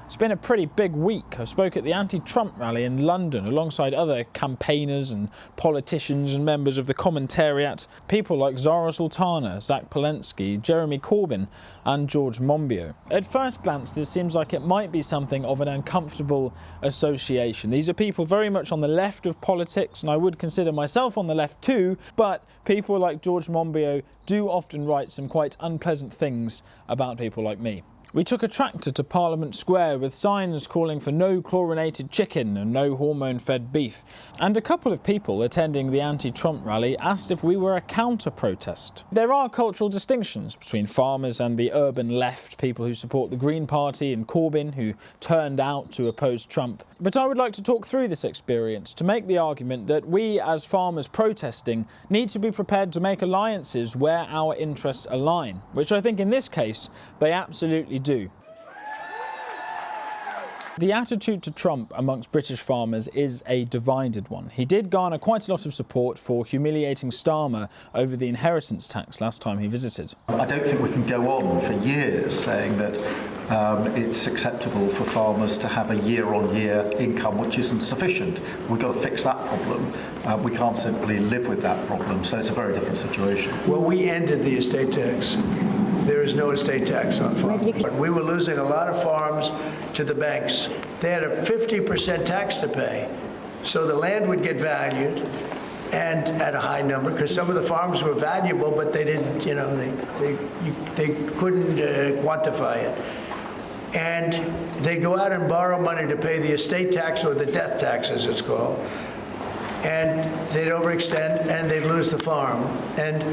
It's been a pretty big week. I spoke at the anti-Trump rally in London alongside other campaigners and politicians and members of the commentariat, people like Zara Sultana, Zack Polanksi, Jeremy Corbyn and George Monbiot. At first glance this seems like it might be something of an uncomfortable association. These are people very much on the left of politics, and I would consider myself on the left too, but people like George Monbiot do often write some quite unpleasant things about people like me. We took a tractor to Parliament Square with signs calling for no chlorinated chicken and no hormone-fed beef. And a couple of people attending the anti-Trump rally asked if we were a counter-protest. There are cultural distinctions between farmers and the urban left, people who support the Green Party and Corbyn, who turned out to oppose Trump. But I would like to talk through this experience to make the argument that we, as farmers protesting, need to be prepared to make alliances where our interests align, which I think in this case they absolutely do. The attitude to Trump amongst British farmers is a divided one. He did garner quite a lot of support for humiliating Starmer over the inheritance tax last time he visited. I don't think we can go on for years saying that it's acceptable for farmers to have a year-on-year income which isn't sufficient. We've got to fix that problem. We can't simply live with that problem, so it's a very different situation. Well, we ended the estate tax. There is no estate tax on farms. We were losing a lot of farms to the banks. They had a 50% tax to pay. So the land would get valued and at a high number, because some of the farms were valuable, but they didn't, they couldn't quantify it. And they'd go out and borrow money to pay the estate tax, or the death tax as it's called. And they'd overextend and they'd lose the farm. And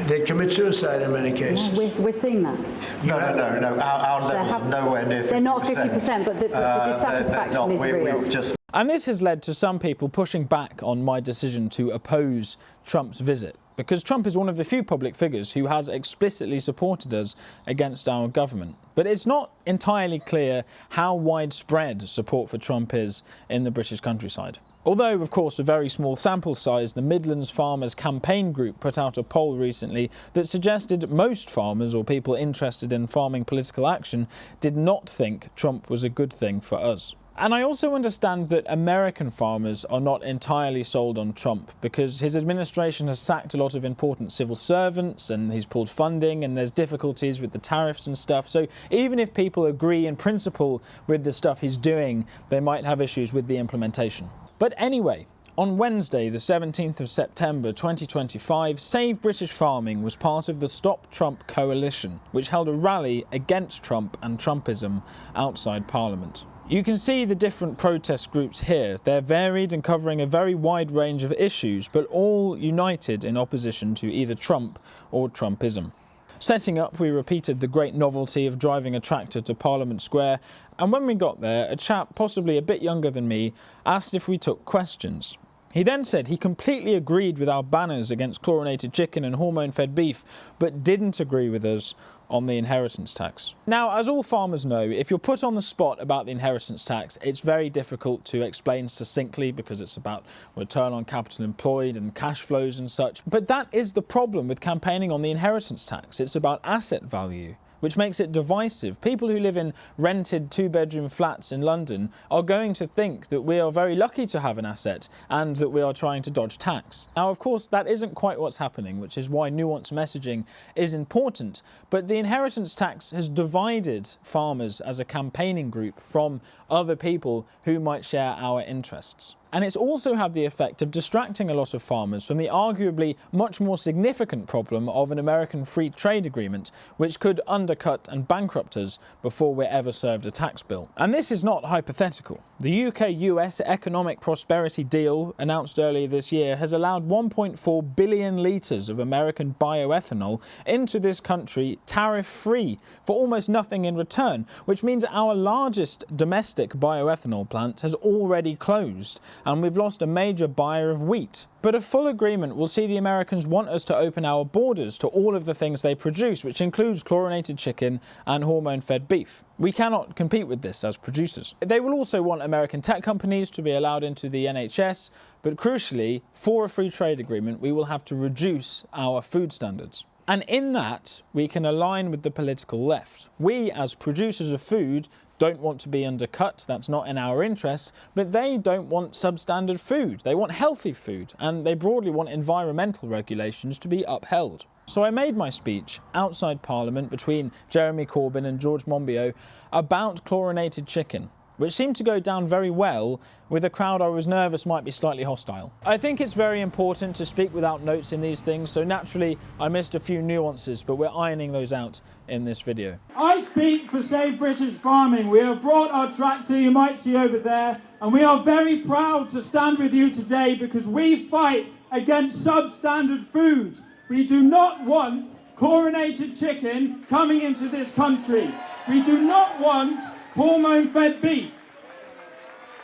they commit suicide in many cases. Yeah, we're seeing that. No. Our levels are nowhere near 50%. They're not 50%, but the dissatisfaction is real. And this has led to some people pushing back on my decision to oppose Trump's visit, because Trump is one of the few public figures who has explicitly supported us against our government. But it's not entirely clear how widespread support for Trump is in the British countryside. Although, of course, a very small sample size, the Midlands Farmers Campaign Group put out a poll recently that suggested most farmers, or people interested in farming political action, did not think Trump was a good thing for us. And I also understand that American farmers are not entirely sold on Trump, because his administration has sacked a lot of important civil servants and he's pulled funding and there's difficulties with the tariffs and stuff. So even if people agree in principle with the stuff he's doing, they might have issues with the implementation. But anyway, on Wednesday, the 17th of September 2025, Save British Farming was part of the Stop Trump Coalition, which held a rally against Trump and Trumpism outside Parliament. You can see the different protest groups here. They're varied and covering a very wide range of issues, but all united in opposition to either Trump or Trumpism. Setting up, we repeated the great novelty of driving a tractor to Parliament Square, and when we got there, a chap possibly a bit younger than me asked if we took questions. He then said he completely agreed with our banners against chlorinated chicken and hormone-fed beef, but didn't agree with us on the inheritance tax. Now, as all farmers know, if you're put on the spot about the inheritance tax, it's very difficult to explain succinctly, because it's about return on capital employed and cash flows and such. But that is the problem with campaigning on the inheritance tax. It's about asset value, which makes it divisive. People who live in rented two-bedroom flats in London are going to think that we are very lucky to have an asset and that we are trying to dodge tax. Now, of course, that isn't quite what's happening, which is why nuanced messaging is important. But the inheritance tax has divided farmers as a campaigning group from other people who might share our interests. And it's also had the effect of distracting a lot of farmers from the arguably much more significant problem of an American free trade agreement, which could undercut and bankrupt us before we're ever served a tax bill. And this is not hypothetical. The UK-US economic prosperity deal announced earlier this year has allowed 1.4 billion litres of American bioethanol into this country tariff-free for almost nothing in return, which means our largest domestic bioethanol plant has already closed, and we've lost a major buyer of wheat. But a full agreement will see the Americans want us to open our borders to all of the things they produce, which includes chlorinated chicken and hormone-fed beef. We cannot compete with this as producers. They will also want American tech companies to be allowed into the NHS, but crucially, for a free trade agreement, we will have to reduce our food standards. And in that, we can align with the political left. We, as producers of food, don't want to be undercut, that's not in our interest, but they don't want substandard food. They want healthy food, and they broadly want environmental regulations to be upheld. So I made my speech outside Parliament between Jeremy Corbyn and George Monbiot about chlorinated chicken, which seemed to go down very well with a crowd I was nervous might be slightly hostile. I think it's very important to speak without notes in these things, so naturally I missed a few nuances, but we're ironing those out in this video. I speak for Save British Farming. We have brought our tractor, you might see over there, and we are very proud to stand with you today because we fight against substandard food. We do not want chlorinated chicken coming into this country. We do not want hormone-fed beef.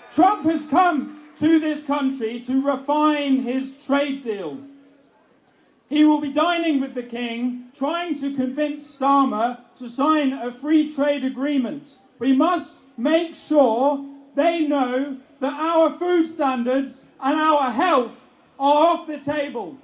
Trump has come to this country to refine his trade deal. He will be dining with the King, trying to convince Starmer to sign a free trade agreement. We must make sure they know that our food standards and our health are off the table.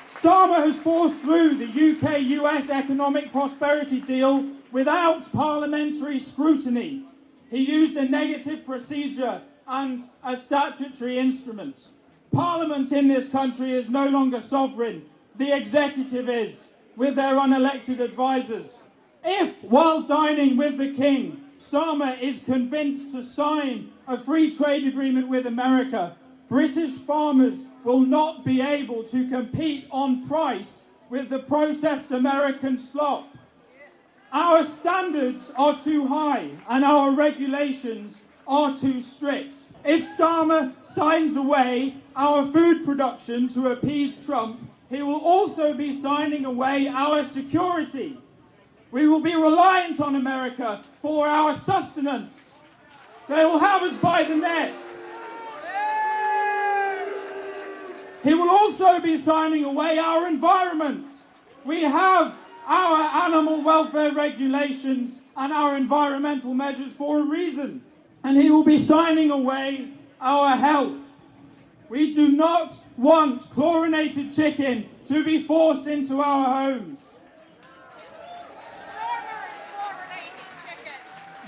Starmer has forced through the UK-US economic prosperity deal without parliamentary scrutiny. He used a negative procedure and a statutory instrument. Parliament in this country is no longer sovereign. The executive is, with their unelected advisers. If, while dining with the King, Starmer is convinced to sign a free trade agreement with America, British farmers will not be able to compete on price with the processed American slop. Our standards are too high and our regulations are too strict. If Starmer signs away our food production to appease Trump, he will also be signing away our security. We will be reliant on America for our sustenance. They will have us by the neck. He will also be signing away our environment. We have our animal welfare regulations and our environmental measures for a reason. And he will be signing away our health. We do not want chlorinated chicken to be forced into our homes.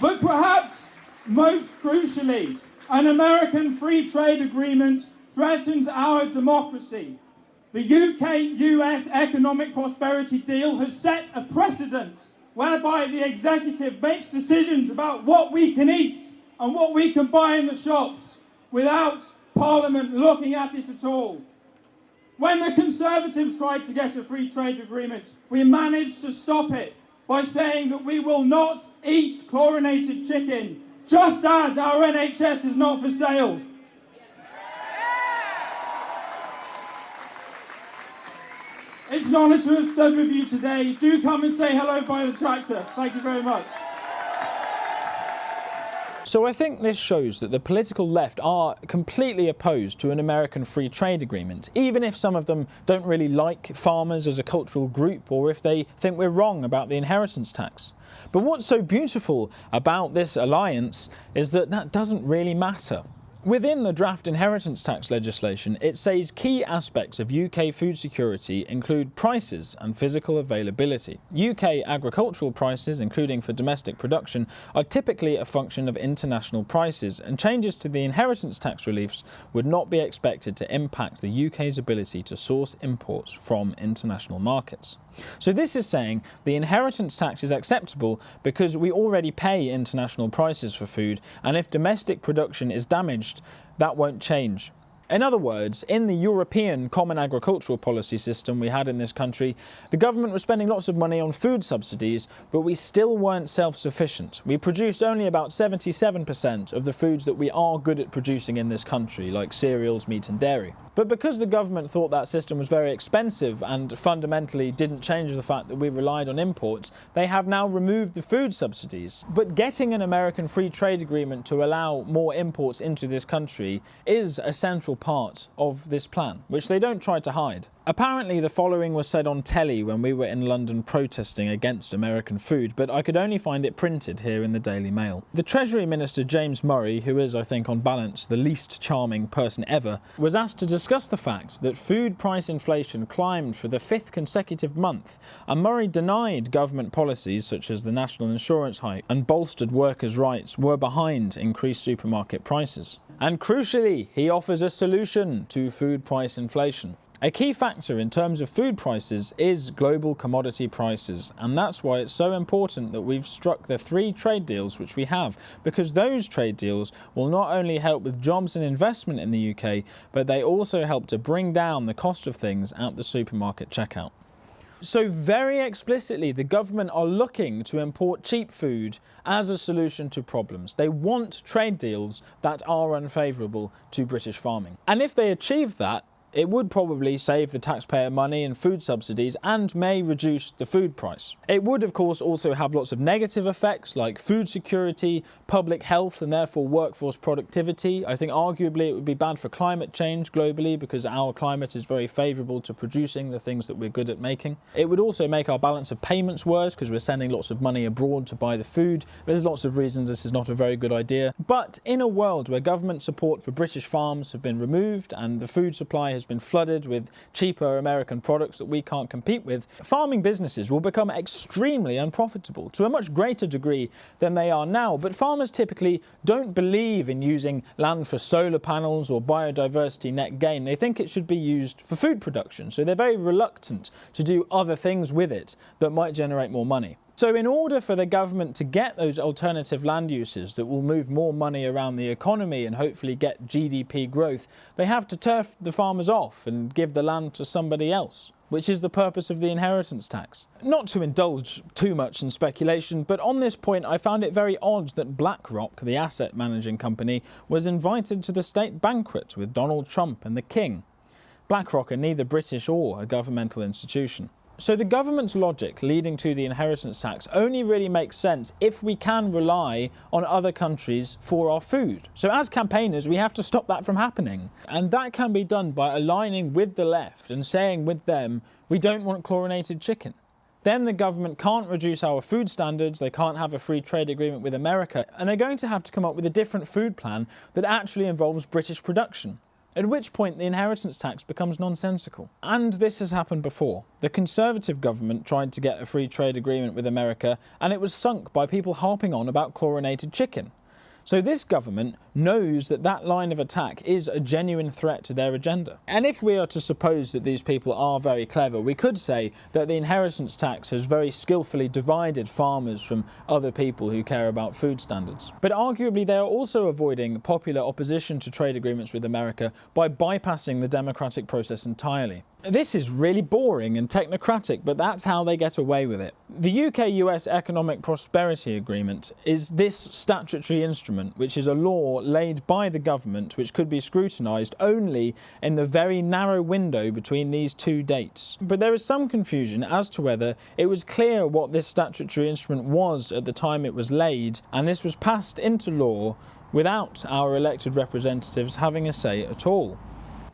But perhaps most crucially, an American free trade agreement threatens our democracy. The UK-US economic prosperity deal has set a precedent whereby the executive makes decisions about what we can eat and what we can buy in the shops without Parliament looking at it at all. When the Conservatives tried to get a free trade agreement, we managed to stop it by saying that we will not eat chlorinated chicken, just as our NHS is not for sale. It's an honour to have stood with you today. Do come and say hello by the tractor. Thank you very much. So I think this shows that the political left are completely opposed to an American free trade agreement, even if some of them don't really like farmers as a cultural group or if they think we're wrong about the inheritance tax. But what's so beautiful about this alliance is that that doesn't really matter. Within the draft inheritance tax legislation, it says key aspects of UK food security include prices and physical availability. UK agricultural prices, including for domestic production, are typically a function of international prices, and changes to the inheritance tax reliefs would not be expected to impact the UK's ability to source imports from international markets. So this is saying the inheritance tax is acceptable because we already pay international prices for food, and if domestic production is damaged, that won't change. In other words, in the European Common Agricultural Policy system we had in this country, the government was spending lots of money on food subsidies, but we still weren't self-sufficient. We produced only about 77% of the foods that we are good at producing in this country, like cereals, meat and dairy. But because the government thought that system was very expensive and fundamentally didn't change the fact that we relied on imports, they have now removed the food subsidies. But getting an American free trade agreement to allow more imports into this country is a central part of this plan, which they don't try to hide. Apparently the following was said on telly when we were in London protesting against American food, but I could only find it printed here in the Daily Mail. The Treasury Minister James Murray, who is, I think on balance, the least charming person ever, was asked to discuss the fact that food price inflation climbed for the 5th consecutive month, and Murray denied government policies such as the national insurance hike and bolstered workers' rights were behind increased supermarket prices. And crucially, he offers a solution to food price inflation. A key factor in terms of food prices is global commodity prices, and that's why it's so important that we've struck the 3 trade deals which we have, because those trade deals will not only help with jobs and investment in the UK, but they also help to bring down the cost of things at the supermarket checkout. So very explicitly, the government are looking to import cheap food as a solution to problems. They want trade deals that are unfavourable to British farming. And if they achieve that, it would probably save the taxpayer money and food subsidies and may reduce the food price. It would of course also have lots of negative effects like food security, public health and therefore workforce productivity. I think arguably it would be bad for climate change globally because our climate is very favourable to producing the things that we're good at making. It would also make our balance of payments worse because we're sending lots of money abroad to buy the food. There's lots of reasons this is not a very good idea. But in a world where government support for British farms have been removed and the food supply has been flooded with cheaper American products that we can't compete with, farming businesses will become extremely unprofitable to a much greater degree than they are now. But farmers typically don't believe in using land for solar panels or biodiversity net gain. They think it should be used for food production, so they're very reluctant to do other things with it that might generate more money. So in order for the government to get those alternative land uses that will move more money around the economy and hopefully get GDP growth, they have to turf the farmers off and give the land to somebody else, which is the purpose of the inheritance tax. Not to indulge too much in speculation, but on this point I found it very odd that Blackrock, the asset managing company, was invited to the state banquet with Donald Trump and the King. Blackrock are neither British or a governmental institution. So the government's logic leading to the inheritance tax only really makes sense if we can rely on other countries for our food. So as campaigners, we have to stop that from happening. And that can be done by aligning with the left and saying with them, we don't want chlorinated chicken. Then the government can't reduce our food standards, they can't have a free trade agreement with America, and they're going to have to come up with a different food plan that actually involves British production. At which point the inheritance tax becomes nonsensical. And this has happened before. The Conservative government tried to get a free trade agreement with America and it was sunk by people harping on about chlorinated chicken. So this government knows that that line of attack is a genuine threat to their agenda. And if we are to suppose that these people are very clever, we could say that the inheritance tax has very skillfully divided farmers from other people who care about food standards. But arguably they are also avoiding popular opposition to trade agreements with America by bypassing the democratic process entirely. This is really boring and technocratic, but that's how they get away with it. The UK-US Economic Prosperity Agreement is this statutory instrument, which is a law laid by the government which could be scrutinised only in the very narrow window between these 2 dates. But there is some confusion as to whether it was clear what this statutory instrument was at the time it was laid, and this was passed into law without our elected representatives having a say at all.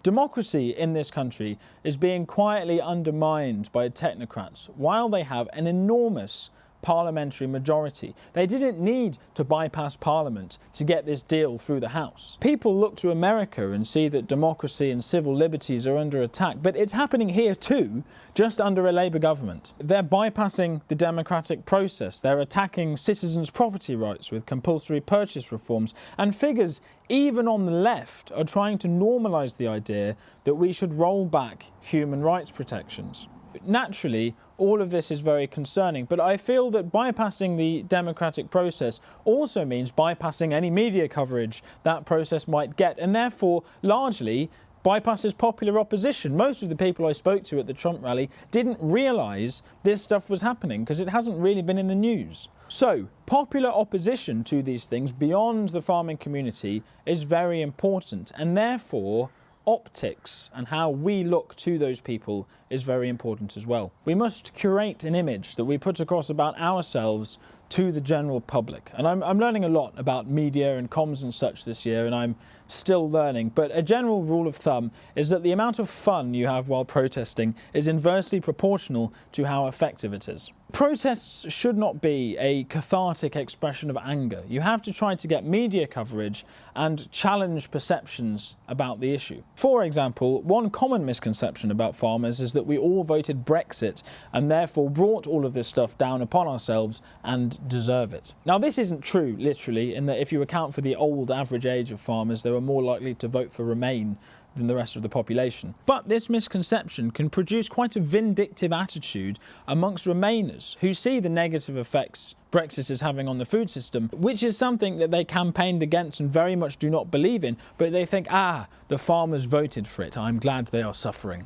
Democracy in this country is being quietly undermined by technocrats while they have an enormous parliamentary majority. They didn't need to bypass Parliament to get this deal through the House. People look to America and see that democracy and civil liberties are under attack, but it's happening here too, just under a Labour government. They're bypassing the democratic process. They're attacking citizens' property rights with compulsory purchase reforms, and figures even on the left are trying to normalise the idea that we should roll back human rights protections. Naturally, all of this is very concerning, but I feel that bypassing the democratic process also means bypassing any media coverage that process might get, and therefore largely bypasses popular opposition. Most of the people I spoke to at the Trump rally didn't realise this stuff was happening because it hasn't really been in the news. So, popular opposition to these things beyond the farming community is very important, and therefore optics and how we look to those people is very important as well. We must curate an image that we put across about ourselves to the general public. And I'm learning a lot about media and comms and such this year, and I'm still learning. But a general rule of thumb is that the amount of fun you have while protesting is inversely proportional to how effective it is. Protests should not be a cathartic expression of anger. You have to try to get media coverage and challenge perceptions about the issue. For example, one common misconception about farmers is that we all voted Brexit and therefore brought all of this stuff down upon ourselves and deserve it. Now, this isn't true, literally, in that if you account for the old average age of farmers, they were more likely to vote for Remain than the rest of the population. But this misconception can produce quite a vindictive attitude amongst Remainers who see the negative effects Brexit is having on the food system, which is something that they campaigned against and very much do not believe in, but they think, the farmers voted for it, I'm glad they are suffering.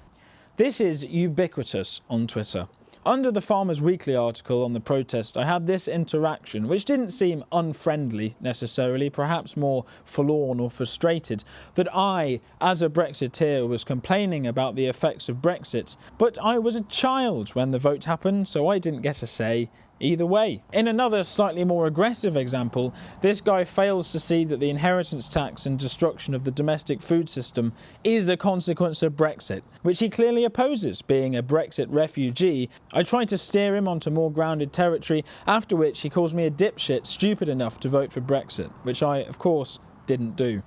This is ubiquitous on Twitter. Under the Farmers Weekly article on the protest, I had this interaction, which didn't seem unfriendly necessarily, perhaps more forlorn or frustrated, that I, as a Brexiteer, was complaining about the effects of Brexit, but I was a child when the vote happened, so I didn't get a say either way. In another slightly more aggressive example, this guy fails to see that the inheritance tax and destruction of the domestic food system is a consequence of Brexit, which he clearly opposes, being a Brexit refugee. I try to steer him onto more grounded territory, after which he calls me a dipshit stupid enough to vote for Brexit, which I, of course, didn't do.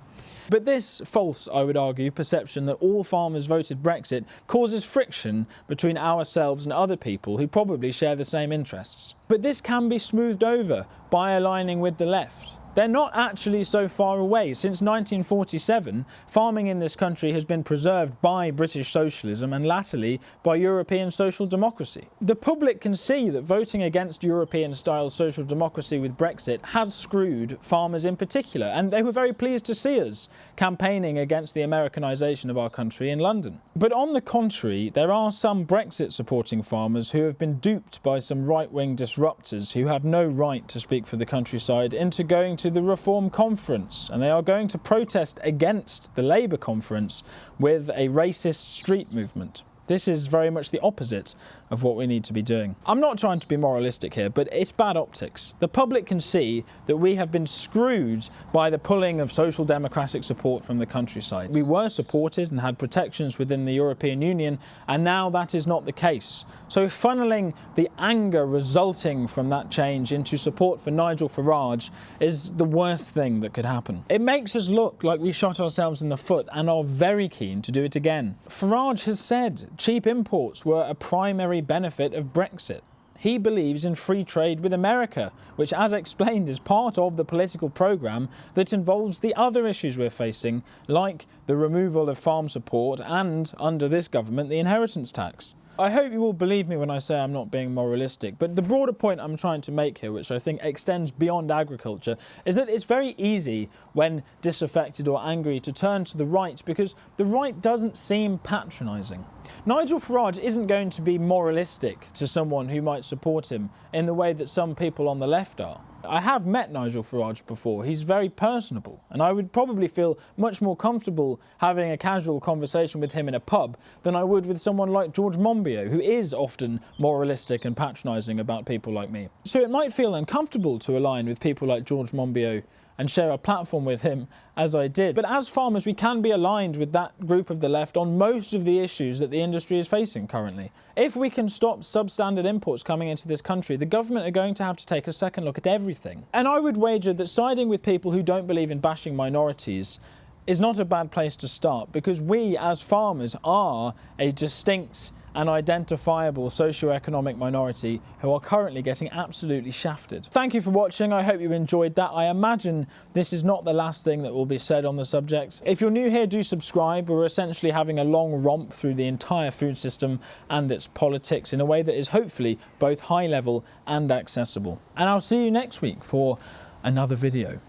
But this false, I would argue, perception that all farmers voted Brexit causes friction between ourselves and other people who probably share the same interests. But this can be smoothed over by aligning with the left. They're not actually so far away. Since 1947, farming in this country has been preserved by British socialism and latterly by European social democracy. The public can see that voting against European-style social democracy with Brexit has screwed farmers in particular, and they were very pleased to see us campaigning against the Americanisation of our country in London. But on the contrary, there are some Brexit-supporting farmers who have been duped by some right-wing disruptors who have no right to speak for the countryside into going to the Reform Conference, and they are going to protest against the Labour Conference with a racist street movement. This is very much the opposite of what we need to be doing. I'm not trying to be moralistic here, but it's bad optics. The public can see that we have been screwed by the pulling of social democratic support from the countryside. We were supported and had protections within the European Union, and now that is not the case. So funneling the anger resulting from that change into support for Nigel Farage is the worst thing that could happen. It makes us look like we shot ourselves in the foot and are very keen to do it again. Farage has said cheap imports were a primary benefit of Brexit. He believes in free trade with America, which, as explained, is part of the political programme that involves the other issues we're facing, like the removal of farm support and, under this government, the inheritance tax. I hope you will believe me when I say I'm not being moralistic, but the broader point I'm trying to make here, which I think extends beyond agriculture, is that it's very easy when disaffected or angry to turn to the right because the right doesn't seem patronising. Nigel Farage isn't going to be moralistic to someone who might support him in the way that some people on the left are. I have met Nigel Farage before. He's very personable, and I would probably feel much more comfortable having a casual conversation with him in a pub than I would with someone like George Monbiot, who is often moralistic and patronising about people like me. So it might feel uncomfortable to align with people like George Monbiot and share a platform with him, as I did. But as farmers, we can be aligned with that group of the left on most of the issues that the industry is facing currently. If we can stop substandard imports coming into this country, the government are going to have to take a second look at everything. And I would wager that siding with people who don't believe in bashing minorities is not a bad place to start, because we, as farmers, are a distinct and identifiable socio-economic minority who are currently getting absolutely shafted. Thank you for watching. I hope you enjoyed that. I imagine this is not the last thing that will be said on the subject. If you're new here, do subscribe. We're essentially having a long romp through the entire food system and its politics in a way that is hopefully both high level and accessible. And I'll see you next week for another video.